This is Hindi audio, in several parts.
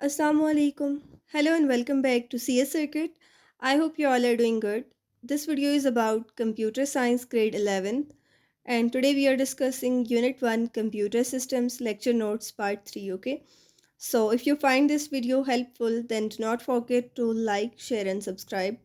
Assalamualaikum. Hello and welcome back to CS Circuit. I hope you all are doing good. This video is about Computer Science Grade 11th, and today we are discussing Unit 1 Computer Systems Lecture Notes Part 3. Okay, so if you find this video helpful, then do not forget to like, share, and subscribe.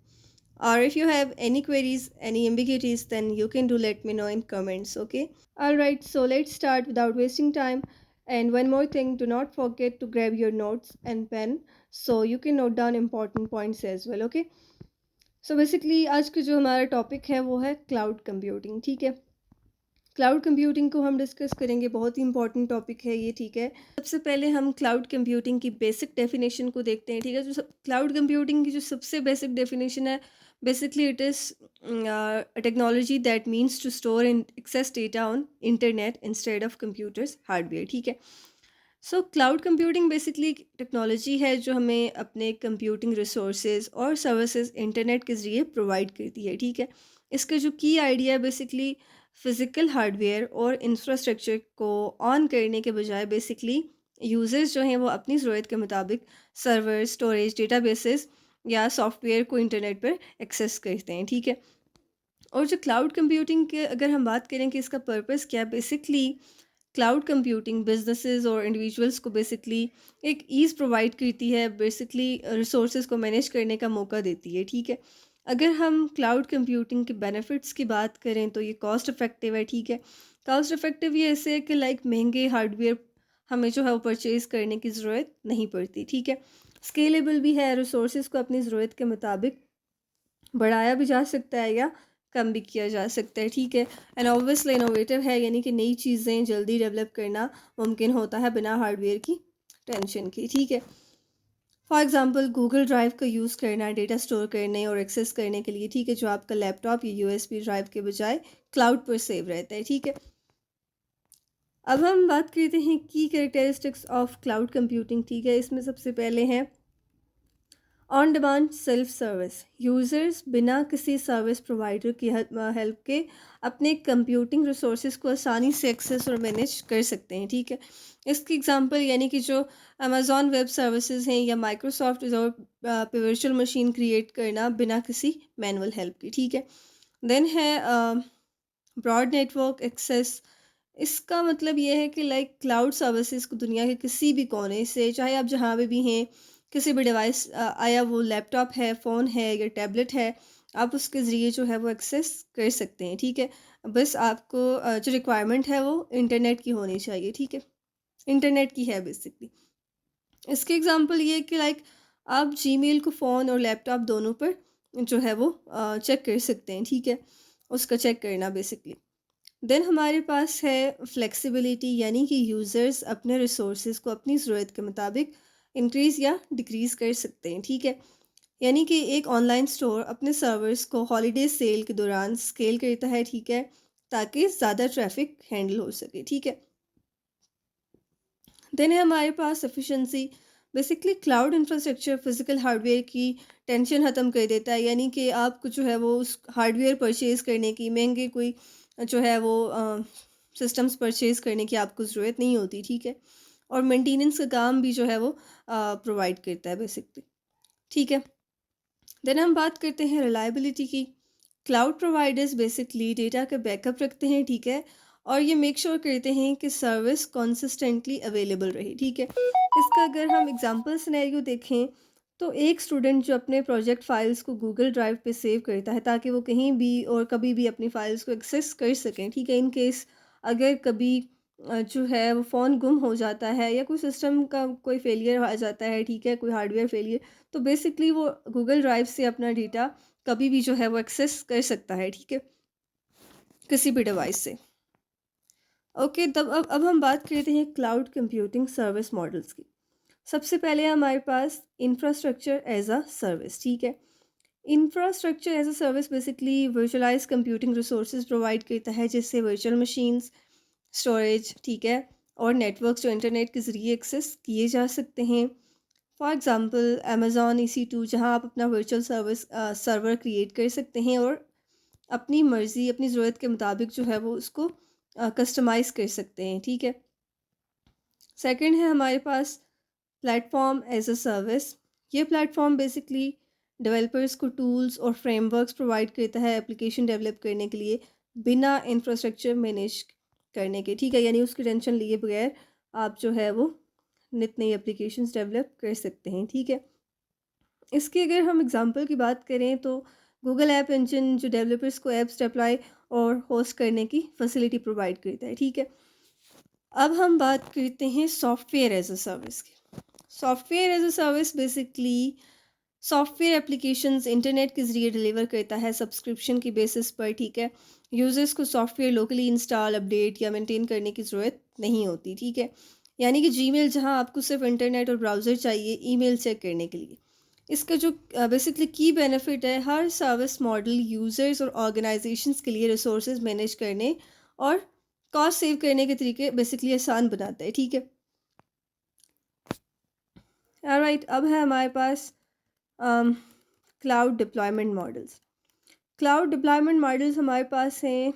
Or if you have any queries, any ambiguities, then you can do let me know in comments. Okay. Alright, so let's start without wasting time. And one more thing, do not forget to grab your notes and pen so you can note down important points as well, okay? So basically आज का जो हमारा टॉपिक है वो है क्लाउड कंप्यूटिंग, ठीक है? क्लाउड कंप्यूटिंग को हम डिस्कस करेंगे, बहुत ही इंपॉर्टेंट टॉपिक है ये, ठीक है? सबसे पहले हम क्लाउड कंप्यूटिंग की बेसिक डेफिनेशन को देखते हैं, ठीक है? जो क्लाउड कंप्यूटिंग की जो सबसे बेसिक डेफिनेशन है, basically it is technology that means to store and access data on internet instead of computers hardware, ठीक है? So cloud computing basically technology है जो हमें अपने कंप्यूटिंग रिसोर्सेज और सर्विसेज इंटरनेट के ज़रिए प्रोवाइड करती है, ठीक है? इसका जो की आइडिया है बेसिकली फिज़िकल हार्डवेयर और इंफ्रास्ट्रक्चर को ऑन करने के बजाय बेसिकली यूज़र्स जो हैं वो अपनी ज़रूरत के मुताबिक सर्वर, स्टोरेज, डेटाबेसेस या सॉफ्टवेयर को इंटरनेट पर एक्सेस करते हैं, ठीक है? और जो क्लाउड कंप्यूटिंग के अगर हम बात करें कि इसका पर्पस क्या है, बेसिकली क्लाउड कंप्यूटिंग बिजनेसेस और इंडिविजुअल्स को बेसिकली एक ईज़ प्रोवाइड करती है, बेसिकली रिसोर्सेज को मैनेज करने का मौका देती है, ठीक है? अगर हम क्लाउड कंप्यूटिंग के बेनिफिट्स की बात करें तो ये कॉस्ट इफ़ेक्टिव है, ठीक है? कॉस्ट इफ़ेक्टिव ये ऐसे है कि लाइक महंगे हार्डवेयर हमें जो है वो परचेज़ करने की ज़रूरत नहीं पड़ती, ठीक है? स्केलेबल भी है, रिसोर्सेज को अपनी ज़रूरत के मुताबिक बढ़ाया भी जा सकता है या कम भी किया जा सकता है, ठीक है? एंड ऑब्वियसली इनोवेटिव है, यानी कि नई चीज़ें जल्दी डेवलप करना मुमकिन होता है बिना हार्डवेयर की टेंशन की, ठीक है? फॉर एग्जांपल गूगल ड्राइव का यूज़ करना डेटा स्टोर करने और एक्सेस करने के लिए, ठीक है? जो आपका लैपटॉप या यूएसबी ड्राइव के बजाय क्लाउड पर सेव रहता है, ठीक है? अब हम बात करते हैं की कैरेक्टरिस्टिक्स ऑफ क्लाउड कंप्यूटिंग, ठीक है? इसमें सबसे पहले हैं on demand self service. Users बिना किसी सर्विस प्रोवाइडर की हेल्प के अपने कंप्यूटिंग रिसोर्सेज को आसानी से एक्सेस और मैनेज कर सकते हैं, ठीक है? इसकी एग्जांपल यानी कि जो अमेज़ॉन वेब सर्विसेज हैं या माइक्रोसॉफ्ट एज़ोर पे वर्चुअल मशीन क्रिएट करना बिना किसी मैनुअल हेल्प के, ठीक है? देन है ब्रॉड नेटवर्क एक्सेस। इसका मतलब ये है कि लाइक क्लाउड सर्विसेज को दुनिया के किसी भी कोने से, चाहे आप जहाँ पे भी हैं, किसी भी डिवाइस आया वो लैपटॉप है, फ़ोन है या टैबलेट है, आप उसके ज़रिए जो है वो एक्सेस कर सकते हैं, ठीक है? बस आपको जो रिक्वायरमेंट है वो इंटरनेट की होनी चाहिए, ठीक है? इंटरनेट की है बेसिकली। इसकी एग्ज़ाम्पल ये है कि लाइक आप जीमेल को फ़ोन और लैपटॉप दोनों पर जो है वो चेक कर सकते हैं, ठीक है? उसका चेक करना बेसिकली। देन हमारे पास है फ्लेक्सिबिलिटी, यानी कि यूज़र्स अपने रिसोर्सेज को अपनी ज़रूरत के मुताबिक इंक्रीज़ या डिक्रीज़ कर सकते हैं, ठीक है? यानी कि एक ऑनलाइन स्टोर अपने सर्वर्स को हॉलीडे सेल के दौरान स्केल करता है, ठीक है? ताकि ज़्यादा ट्रैफिक हैंडल हो सके, ठीक है? देन है हमारे पास efficiency. Basically cloud infrastructure physical hardware की टेंशन ख़त्म कर देता है, यानी कि आपको जो है वो उस हार्डवेयर परचेज़ करने की, महंगे कोई जो है वो सिस्टम्स परचेज़ करने की आपको ज़रूरत नहीं होती, ठीक है? और मेंटेनेंस का काम भी जो है वो प्रोवाइड करता है बेसिकली, ठीक है? देन हम बात करते हैं रिलायबिलिटी की। क्लाउड प्रोवाइडर्स बेसिकली डेटा का बैकअप रखते हैं, ठीक है? और ये मेक श्योर करते हैं कि सर्विस कंसिस्टेंटली अवेलेबल रहे, ठीक है? इसका अगर हम एग्जांपल सिनेरियो देखें तो एक स्टूडेंट जो अपने प्रोजेक्ट फाइल्स को गूगल ड्राइव पे सेव करता है ताकि वो कहीं भी और कभी भी अपनी फाइल्स को एक्सेस कर सकें, ठीक है? इन केस अगर कभी जो है वो फ़ोन गुम हो जाता है या कोई सिस्टम का कोई फेलियर आ जाता है, ठीक है? कोई हार्डवेयर फेलियर, तो बेसिकली वो गूगल ड्राइव से अपना डेटा कभी भी जो है वो एक्सेस कर सकता है, ठीक है? किसी भी डिवाइस से। ओके, तब अब हम बात करते हैं क्लाउड कंप्यूटिंग सर्विस मॉडल्स की। सबसे पहले हमारे पास इंफ्रास्ट्रक्चर एज अ सर्विस, ठीक है? Infrastructure as a service basically virtualise computing resources provide करता है, जैसे वर्चुअल मशीन्स, स्टोरेज, ठीक है? और नेटवर्क्स जो इंटरनेट के ज़रिए एक्सेस किए जा सकते हैं। फॉर एग्ज़ाम्पल अमेज़न EC2, जहाँ आप अपना वर्चुअल सर्वर क्रिएट कर सकते हैं और अपनी मर्ज़ी, अपनी ज़रूरत के मुताबिक जो है वो उसको कस्टमाइज़ कर सकते हैं, ठीक है? सेकंड है हमारे पास प्लेटफॉर्म एज अ सर्विस। ये प्लेटफॉर्म बेसिकली डेवलपर्स को टूल्स और फ्रेमवर्क्स प्रोवाइड करता है एप्लीकेशन डेवलप करने के लिए बिना इंफ्रास्ट्रक्चर मैनेज करने के, ठीक है। यानी उसकी टेंशन लिए बगैर आप जो है वो नित नई एप्लीकेशंस डेवलप कर सकते हैं, ठीक है। इसकी अगर हम एग्जांपल की बात करें तो गूगल ऐप इंजन जो डेवलपर्स को ऐप्स डिप्लॉय और होस्ट करने की फैसिलिटी प्रोवाइड करता है, ठीक है। अब हम बात करते हैं सॉफ्टवेयर एज अ सर्विस की। Software as a service basically software applications internet के ज़रिए डिलीवर करता है सब्सक्रिप्शन की बेसिस पर, ठीक है। यूज़र्स को सॉफ्टवेयर लोकली इंस्टॉल, अपडेट या मेंटेन करने की ज़रूरत नहीं होती, ठीक है। यानी कि जीमेल जहां आपको सिर्फ इंटरनेट और ब्राउज़र चाहिए ईमेल चेक करने के लिए। इसका जो बेसिकली की बेनिफिट है, हर सर्विस मॉडल यूज़र्स और ऑर्गेनाइजेशंस के लिए रिसोर्सेज मैनेज करने और कॉस्ट सेव करने के तरीके बेसिकली आसान बनाता है, ठीक है। ऑलराइट, अब है हमारे पास cloud deployment models. Cloud deployment models हमारे पास हैं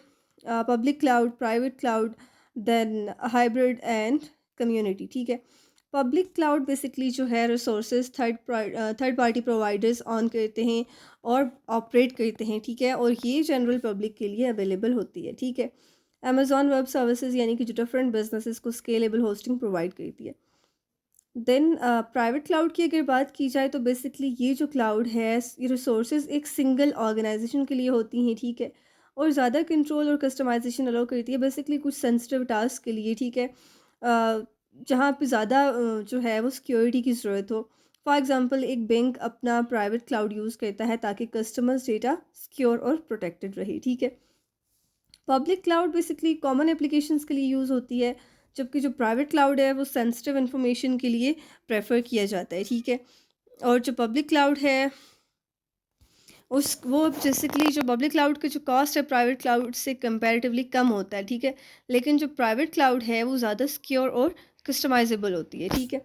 public cloud, private cloud, then hybrid and community, ठीक है। पब्लिक क्लाउड बेसिकली जो है resources third party providers on करते हैं और ऑपरेट करते हैं, ठीक है, और ये जनरल पब्लिक के लिए अवेलेबल होती है, ठीक है। अमेजॉन वेब सर्विसेज यानी कि जो डिफरेंट बिजनेसेस को स्केलेबल होस्टिंग प्रोवाइड करती है। देन प्राइवेट क्लाउड की अगर बात की जाए तो बेसिकली ये जो क्लाउड है ये रिसोर्सेज एक सिंगल ऑर्गेनाइजेशन के लिए होती हैं, ठीक है, और ज़्यादा कंट्रोल और कस्टमाइजेशन अलाउ करती है बेसिकली कुछ सेंसिटिव टास्क के लिए, ठीक है। जहाँ पे ज़्यादा जो है वो सिक्योरिटी की ज़रूरत हो। फॉर एग्जांपल एक बैंक अपना प्राइवेट क्लाउड यूज़ करता है ताकि कस्टमर्स डेटा सिक्योर और प्रोटेक्टेड रहे, ठीक है। Public cloud basically common applications के लिए यूज़ होती है, जबकि जो प्राइवेट क्लाउड है वो सेंसिटिव इन्फॉर्मेशन के लिए प्रेफर किया जाता है, ठीक है। और जो पब्लिक क्लाउड है उस वो बेसिकली जो पब्लिक क्लाउड का जो कॉस्ट है प्राइवेट क्लाउड से कंपैरेटिवली कम होता है, ठीक है। लेकिन जो प्राइवेट क्लाउड है वो ज़्यादा सिक्योर और कस्टमाइजेबल होती है, ठीक है।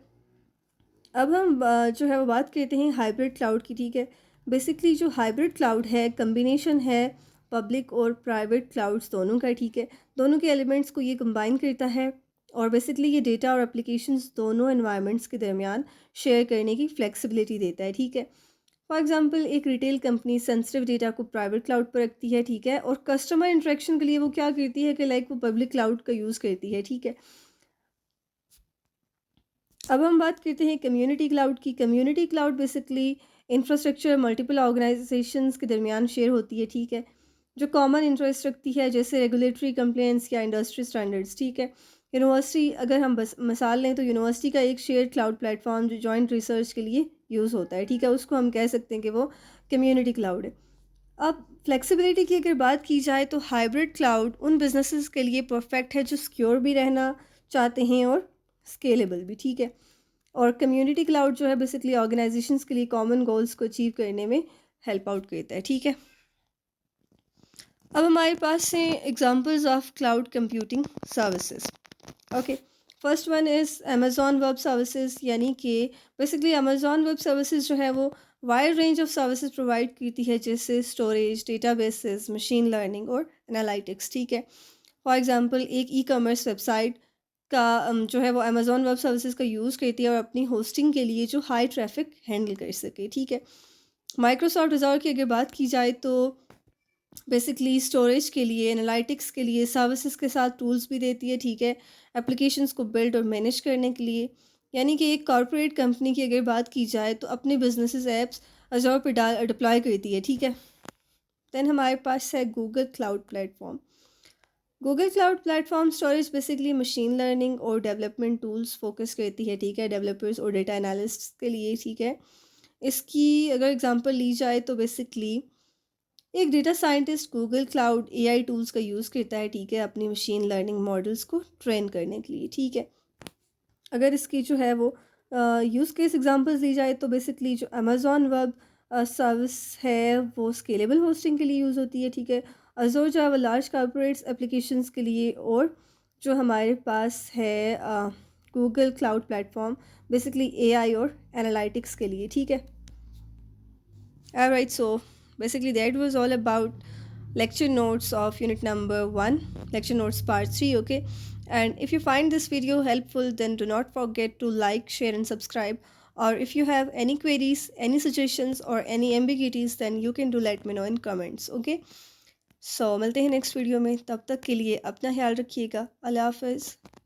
अब हम जो है वो बात करते हैं हाइब्रिड क्लाउड की, ठीक है। बेसिकली जो हाइब्रिड क्लाउड है कम्बिनेशन है पब्लिक और प्राइवेट क्लाउड्स दोनों का, ठीक है। दोनों के एलिमेंट्स को ये कंबाइन करता है और बेसिकली ये डेटा और एप्लीकेशंस दोनों एनवायरनमेंट्स के दरमियान शेयर करने की फ्लेक्सिबिलिटी देता है, ठीक है। फॉर एग्जांपल एक रिटेल कंपनी सेंसिटिव डेटा को प्राइवेट क्लाउड पर रखती है, ठीक है, और कस्टमर इंटरेक्शन के लिए वो क्या करती है कि लाइक वो पब्लिक क्लाउड का यूज़ करती है, ठीक है। अब हम बात करते हैं कम्युनिटी क्लाउड की। Community cloud basically infrastructure multiple organisations के दरमियान शेयर होती है, ठीक है, जो कॉमन इंटरेस्ट रखती है जैसे रेगुलेटरी कंप्लेंट्स या इंडस्ट्री स्टैंडर्ड्स, ठीक है। यूनिवर्सिटी अगर हम बस मिसाल लें तो यूनिवर्सिटी का एक शेयर क्लाउड प्लेटफॉर्म जो जॉइंट रिसर्च के लिए यूज़ होता है, ठीक है, उसको हम कह सकते हैं कि वो कम्युनिटी क्लाउड है। अब फ्लेक्सिबिलिटी की अगर बात की जाए तो हाइब्रिड क्लाउड उन बिजनेसेस के लिए परफेक्ट है जो सिक्योर भी रहना चाहते हैं और स्केलेबल भी, ठीक है। और कम्युनिटी क्लाउड जो है बेसिकली ऑर्गेनाइजेशंस के लिए कॉमन गोल्स को अचीव करने में हेल्प आउट करता है, ठीक है। अब हमारे पास हैं examples of cloud computing services. Okay, first one is Amazon web services, यानी कि बेसिकली अमेजॉन वेब सर्विसेज जो है वो wide range of services provide करती है जैसे स्टोरेज, डेटाबेसेस, मशीन लर्निंग और एनालिटिक्स, ठीक है। फॉर एग्जांपल एक ई कॉमर्स वेबसाइट का जो है वो अमेजॉन वेब सर्विसेज का यूज़ करती है और अपनी होस्टिंग के लिए जो हाई ट्रैफिक हैंडल कर सके, ठीक है। माइक्रोसॉफ्ट अज़ूर की अगर बात की जाए तो बेसिकली स्टोरेज के लिए, एनालिटिक्स के लिए सर्विसेज के साथ टूल्स भी देती है, ठीक है, एप्लीकेशंस को बिल्ड और मैनेज करने के लिए। यानी कि एक कॉर्पोरेट कंपनी की अगर बात की जाए तो अपने बिजनेसेस ऐप्स अज़ूर पे डिप्लॉय करती है, ठीक है। देन हमारे पास है Google cloud platform. Google cloud platform storage basically machine learning और डेवलपमेंट टूल्स फोकस करती है, ठीक है, डेवलपर्स और डेटा एनालिस्ट्स के लिए, ठीक है। इसकी अगर एग्जांपल ली जाए तो बेसिकली एक data scientist Google Claude AI tools का यूज़ करता है, ठीक है, अपनी मशीन लर्निंग मॉडल्स को ट्रेन करने के लिए, ठीक है। अगर इसकी जो है वो यूज़ केस एग्जांपल्स दी जाए तो बेसिकली जो अमेजॉन वेब सर्विस है वो स्केलेबल होस्टिंग के लिए यूज़ होती है, ठीक है। अज़ूर जो है वो लार्ज कॉर्पोरेट्स एप्लीकेशंस के लिए, और जो हमारे पास है Google cloud platform basically AI और एनालिटिक्स के लिए, ठीक है। Alright, so basically that was all about lecture notes of unit number 1, lecture notes part 3, okay. And if you find this video helpful, then do not forget to like, share, and subscribe. Or if you have any queries, any suggestions, or any ambiguities, then you can do let me know in comments. Okay. So मिलते हैं नेक्स्ट वीडियो में, तब तक के लिए अपना ख्याल रखिएगा। अल्लाह हाफिज़।